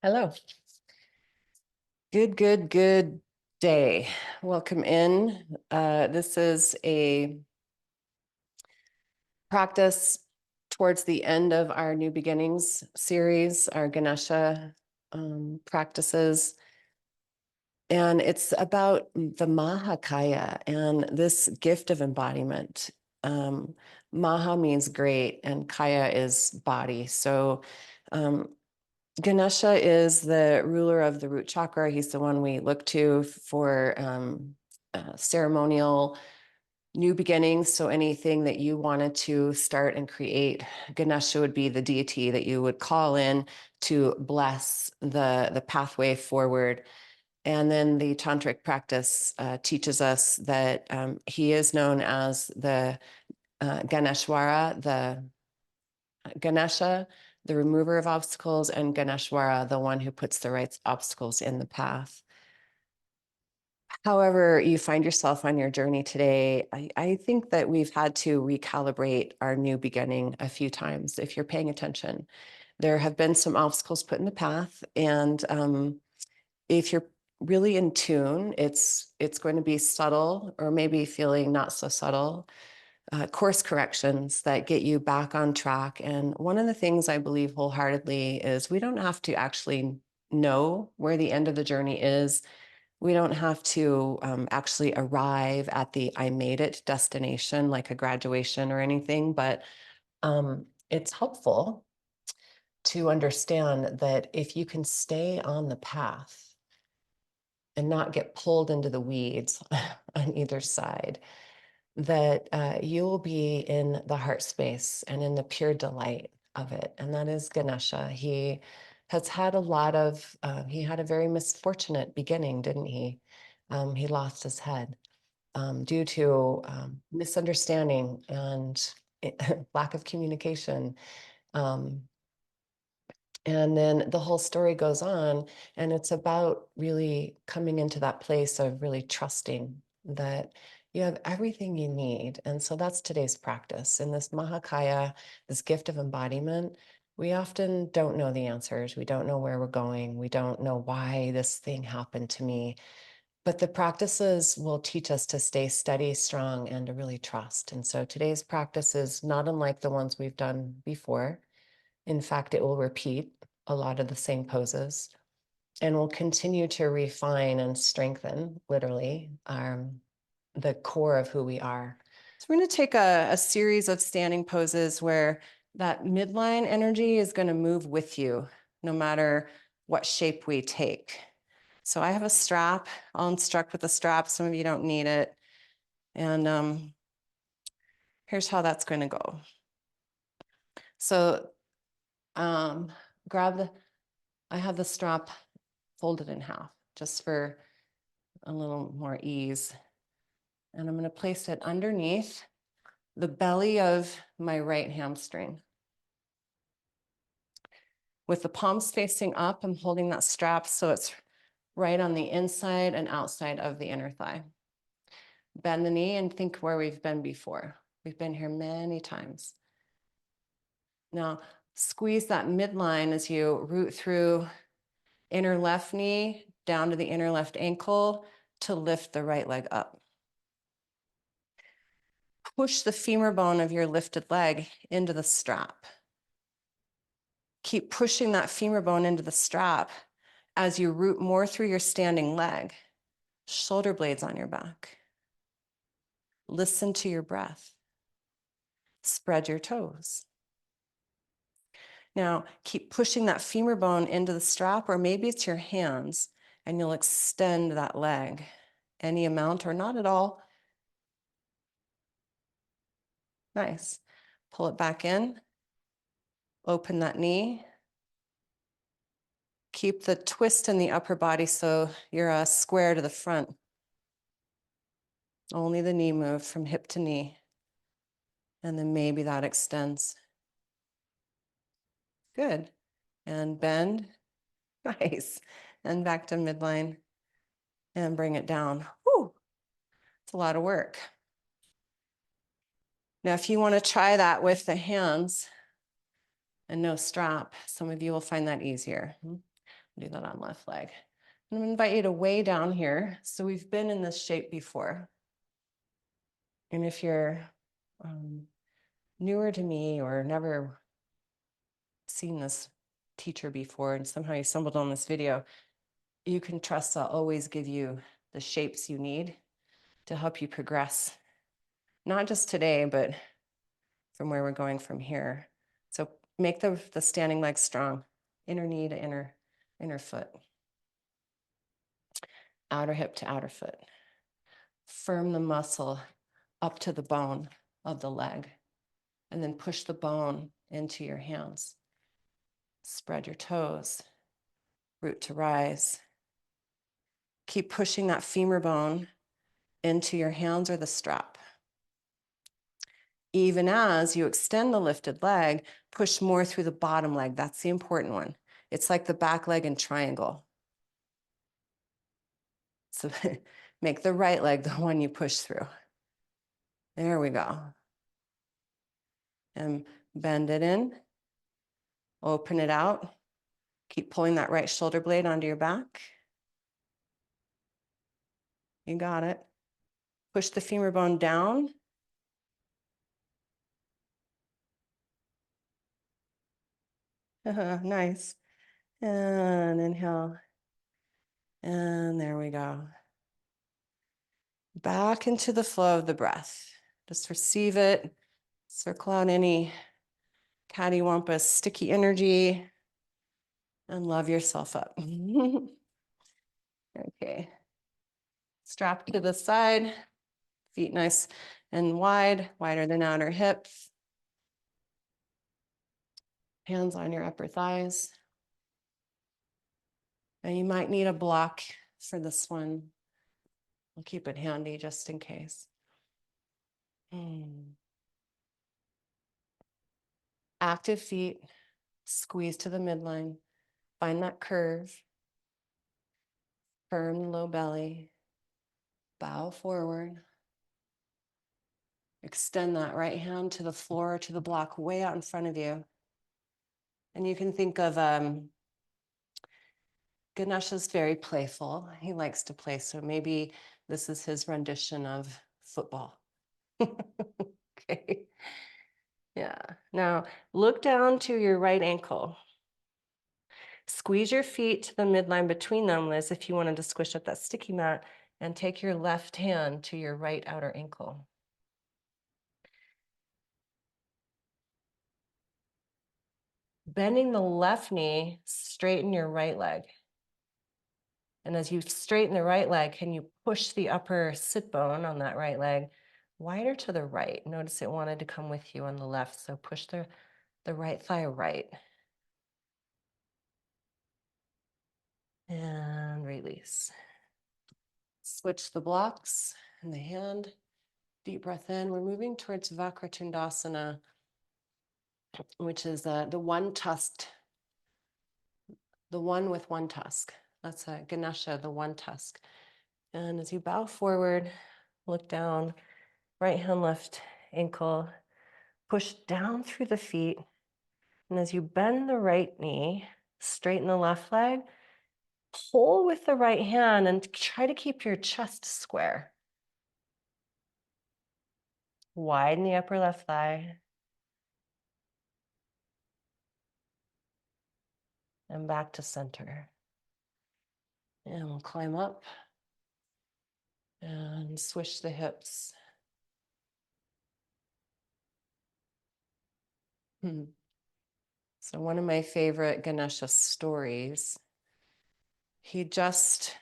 Hello. Good day. Welcome in. This is a practice towards the end of our New Beginnings series, our Ganesha practices. And it's about the Mahakaya and this gift of embodiment. Maha means great and Kaya is body. So Ganesha is the ruler of the root chakra. He's the one we look to for ceremonial new beginnings. So anything that you wanted to start and create, Ganesha would be the deity that you would call in to bless the pathway forward. And then the tantric practice teaches us that he is known as the Ganeshwara, the Ganesha, the remover of obstacles, and Ganeshwara, the one who puts the right obstacles in the path. However you find yourself on your journey today, I think that we've had to recalibrate our new beginning a few times. If you're paying attention, there have been some obstacles put in the path, and if you're really in tune, it's going to be subtle, or maybe feeling not so subtle. Course corrections that get you back on track. And one of the things I believe wholeheartedly is we don't have to actually know where the end of the journey is. We don't have to actually arrive at the I made it destination, like a graduation or anything, but it's helpful to understand that if you can stay on the path and not get pulled into the weeds on either side, that you will be in the heart space and in the pure delight of it. And that is Ganesha. He has had a lot of, he had a very misfortunate beginning, didn't he? He lost his head due to misunderstanding and lack of communication. And then the whole story goes on, and it's about really coming into that place of really trusting that you have everything you need. And so that's today's practice. In this Mahakaya, this gift of embodiment, we often don't know the answers. We don't know where we're going. We don't know why this thing happened to me. But the practices will teach us to stay steady, strong, and to really trust. And so today's practice is not unlike the ones we've done before. In fact, it will repeat a lot of the same poses, and we'll continue to refine and strengthen, literally, the core of who we are. So we're going to take a series of standing poses where that midline energy is going to move with you, no matter what shape we take. So I have a strap. I'll instruct with a strap. Some of you don't need it. And here's how that's going to go. So I have the strap folded in half just for a little more ease. And I'm going to place it underneath the belly of my right hamstring. With the palms facing up, I'm holding that strap so it's right on the inside and outside of the inner thigh. Bend the knee and think where we've been before. We've been here many times. Now, squeeze that midline as you root through inner left knee down to the inner left ankle to lift the right leg up. Push the femur bone of your lifted leg into the strap. Keep pushing that femur bone into the strap as you root more through your standing leg. Shoulder blades on your back. Listen to your breath. Spread your toes. Now, keep pushing that femur bone into the strap, or maybe it's your hands, and you'll extend that leg any amount or not at all. Nice. Pull it back in. Open that knee. Keep the twist in the upper body so you're square to the front. Only the knee move from hip to knee. And then maybe that extends. Good. And bend. Nice. And back to midline. And bring it down. Whew. It's a lot of work. Now, if you want to try that with the hands and no strap, some of you will find that easier. Do that on left leg. I'm going to invite you to way down here. So we've been in this shape before. And if you're newer to me or never seen this teacher before and somehow you stumbled on this video, you can trust I'll always give you the shapes you need to help you progress, not just today, but from where we're going from here. So make the standing leg strong, inner knee to inner foot, outer hip to outer foot. Firm the muscle up to the bone of the leg, and then push the bone into your hands. Spread your toes, root to rise. Keep pushing that femur bone into your hands or the strap. Even as you extend the lifted leg, push more through the bottom leg. That's the important one. It's like the back leg in triangle. So make the right leg the one you push through. There we go. And bend it in, open it out. Keep pulling that right shoulder blade onto your back. You got it. Push the femur bone down. Nice. And inhale. And there we go. Back into the flow of the breath. Just receive it. Circle out any cattywampus, sticky energy, and love yourself up. Okay. Strap to the side, feet nice and wide, wider than outer hips. Hands on your upper thighs. And you might need a block for this one. I'll keep it handy just in case. Active feet, squeeze to the midline. Find that curve. Firm low belly. Bow forward. Extend that right hand to the floor, to the block way out in front of you. And you can think of Ganesha's very playful. He likes to play, so maybe this is his rendition of football. Okay. Yeah. Now look down to your right ankle. Squeeze your feet to the midline between them, Liz, if you wanted to squish up that sticky mat, and take your left hand to your right outer ankle. Bending the left knee, straighten your right leg. And as you straighten the right leg, can you push the upper sit bone on that right leg wider to the right? Notice it wanted to come with you on the left, so push the right thigh right. And release. Switch the blocks in the hand. Deep breath in. We're moving towards Vakratundasana, which is the one tusked, the one with one tusk. That's a Ganesha, the one tusk. And as you bow forward, look down, right hand, left ankle, push down through the feet. And as you bend the right knee, straighten the left leg, pull with the right hand and try to keep your chest square. Widen the upper left thigh. And back to center. And we'll climb up and swish the hips. So one of my favorite Ganesha stories, he just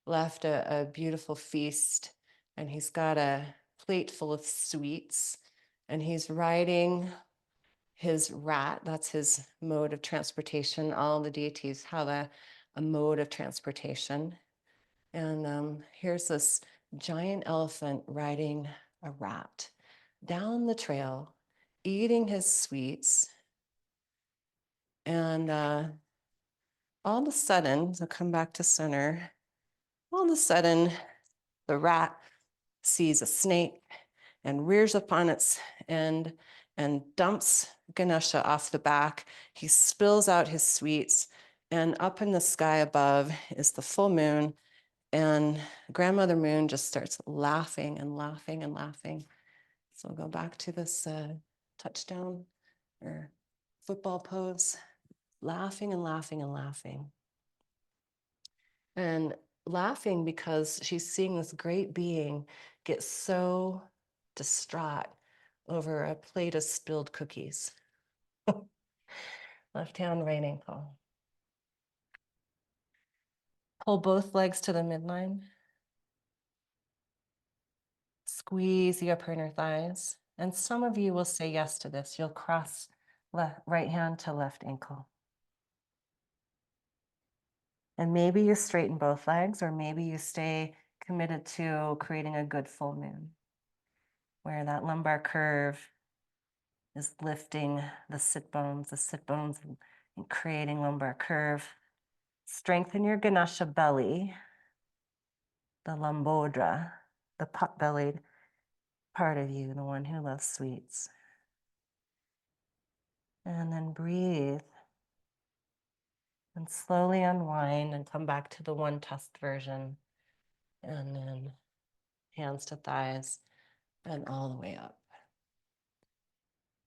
left a beautiful feast, and he's got a plate full of sweets, and he's riding his rat. That's his mode of transportation. All the deities have a mode of transportation. And here's this giant elephant riding a rat down the trail, eating his sweets. And all of a sudden, so come back to center, all of a sudden, the rat sees a snake and rears up on its end and dumps Ganesha off the back. He spills out his sweets, and up in the sky above is the full moon. And Grandmother Moon just starts laughing and laughing and laughing. So we'll go back to this touchdown or football pose, laughing and laughing and laughing. And laughing because she's seeing this great being get so distraught over a plate of spilled cookies. Left hand, right ankle. Pull both legs to the midline. Squeeze the upper inner thighs. And some of you will say yes to this. You'll cross right hand to left ankle. And maybe you straighten both legs, or maybe you stay committed to creating a good full moon, where that lumbar curve is lifting the sit bones and creating lumbar curve. Strengthen your Ganesha belly, the Lambodra, the pot-bellied part of you, the one who loves sweets. And then breathe and slowly unwind and come back to the one tusked version. And then hands to thighs and all the way up.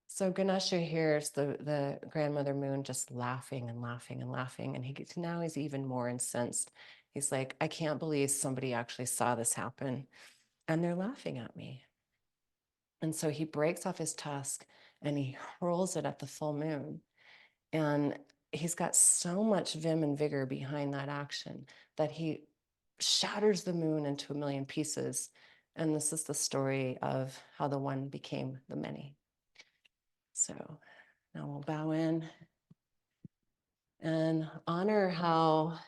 So Ganesha hears the Grandmother Moon just laughing and laughing and laughing. And now he's even more incensed. He's like, I can't believe somebody actually saw this happen. And they're laughing at me. And so he breaks off his tusk and he hurls it at the full moon. And he's got so much vim and vigor behind that action that he shatters the moon into a million pieces. And this is the story of how the one became the many. So now we'll bow in and honor how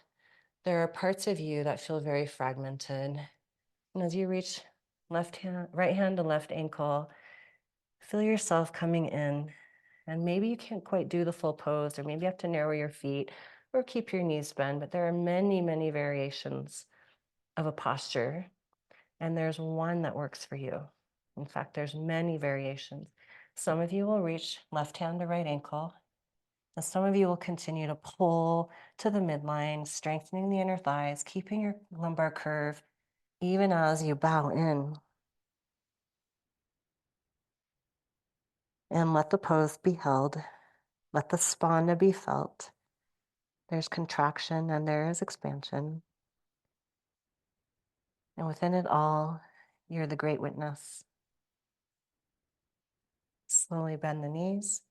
there are parts of you that feel very fragmented. And as you reach right hand to left ankle, feel yourself coming in. And maybe you can't quite do the full pose, or maybe you have to narrow your feet or keep your knees bent, but there are many, many variations of a posture. And there's one that works for you. In fact, there's many variations. Some of you will reach left hand to right ankle. And some of you will continue to pull to the midline, strengthening the inner thighs, keeping your lumbar curve, even as you bow in. And let the pose be held. Let the spanda be felt. There's contraction and there is expansion. And within it all, you're the great witness. Slowly bend the knees,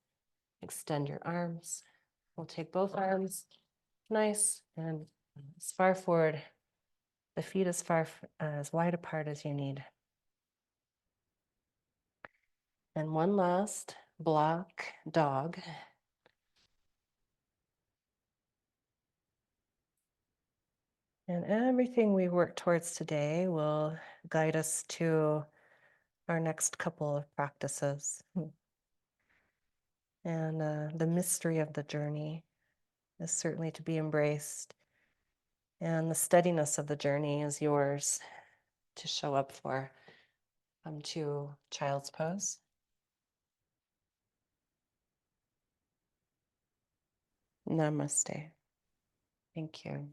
extend your arms. We'll take both arms nice and as far forward, the feet as wide apart as you need. And one last block dog. And everything we work towards today will guide us to our next couple of practices. And the mystery of the journey is certainly to be embraced. And the steadiness of the journey is yours to show up for. To child's pose. Namaste. Thank you.